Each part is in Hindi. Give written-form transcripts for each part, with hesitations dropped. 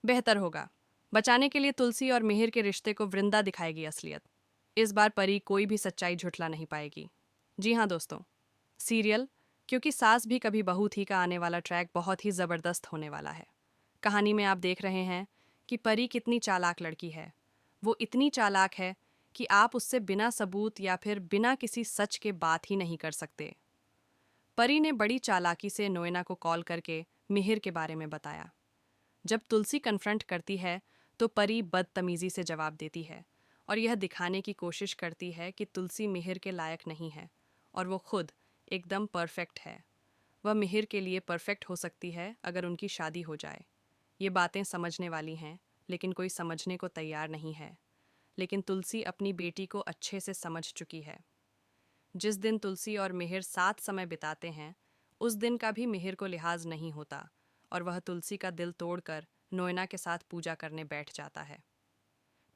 बेहतर होगा। बचाने के लिए तुलसी और मिहिर के रिश्ते को वृंदा दिखाएगी असलियत। इस बार परी कोई भी सच्चाई झुठला नहीं पाएगी। जी हाँ दोस्तों, सीरियल क्योंकि सास भी कभी बहू थी का आने वाला ट्रैक बहुत ही ज़बरदस्त होने वाला है। कहानी में आप देख रहे हैं कि परी कितनी चालाक लड़की है। वो इतनी चालाक है कि आप उससे बिना सबूत या फिर बिना किसी सच के बात ही नहीं कर सकते। परी ने बड़ी चालाकी से नोएना को कॉल करके मिहिर के बारे में बताया। जब तुलसी कन्फ्रंट करती है तो परी बदतमीजी से जवाब देती है और यह दिखाने की कोशिश करती है कि तुलसी मिहिर के लायक नहीं है और वो खुद एकदम परफेक्ट है। वह मिहिर के लिए परफेक्ट हो सकती है अगर उनकी शादी हो जाए। ये बातें समझने वाली हैं, लेकिन कोई समझने को तैयार नहीं है। लेकिन तुलसी अपनी बेटी को अच्छे से समझ चुकी है। जिस दिन तुलसी और मिहिर साथ समय बिताते हैं, उस दिन का भी मिहिर को लिहाज नहीं होता और वह तुलसी का दिल तोड़कर नोएना के साथ पूजा करने बैठ जाता है।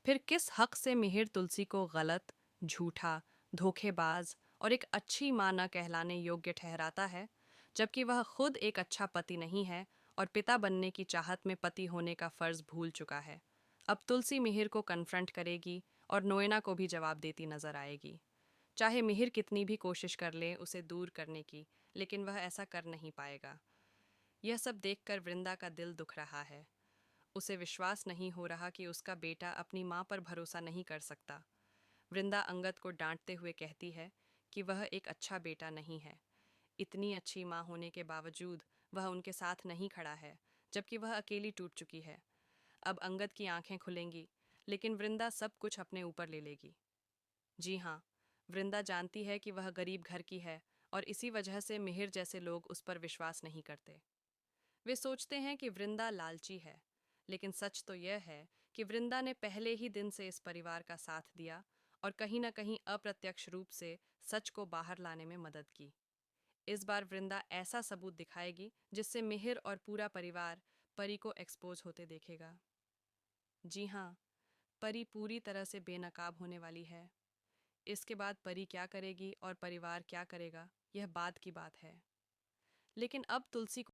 फिर किस हक से मिहिर तुलसी को गलत, झूठा, धोखेबाज और एक अच्छी मां न कहलाने योग्य ठहराता है, जबकि वह खुद एक अच्छा पति नहीं है और पिता बनने की चाहत में पति होने का फर्ज भूल चुका है। अब तुलसी मिहिर को कन्फ्रंट करेगी और नोएना को भी जवाब देती नजर आएगी। चाहे मिहिर कितनी भी कोशिश कर ले उसे दूर करने की, लेकिन वह ऐसा कर नहीं पाएगा। यह सब देखकर वृंदा का दिल दुख रहा है। उसे विश्वास नहीं हो रहा कि उसका बेटा अपनी मां पर भरोसा नहीं कर सकता। वृंदा अंगद को डांटते हुए कहती है कि वह एक अच्छा बेटा नहीं है। इतनी अच्छी मां होने के बावजूद वह उनके साथ नहीं खड़ा है, जबकि वह अकेली टूट चुकी है। अब अंगद की आंखें खुलेंगी, लेकिन वृंदा सब कुछ अपने ऊपर ले लेगी। जी हाँ, वृंदा जानती है कि वह गरीब घर की है और इसी वजह से मिहिर जैसे लोग उस पर विश्वास नहीं करते। वे सोचते हैं कि वृंदा लालची है, लेकिन सच तो यह है कि वृंदा ने पहले ही दिन से इस परिवार का साथ दिया और कहीं न कहीं अप्रत्यक्ष रूप से सच को बाहर लाने में मदद की। इस बार वृंदा ऐसा सबूत दिखाएगी जिससे मिहिर और पूरा परिवार परी को एक्सपोज होते देखेगा। जी हाँ, परी पूरी तरह से बेनकाब होने वाली है। इसके बाद परी क्या करेगी और परिवार क्या करेगा, यह बाद की बात है। लेकिन अब तुलसी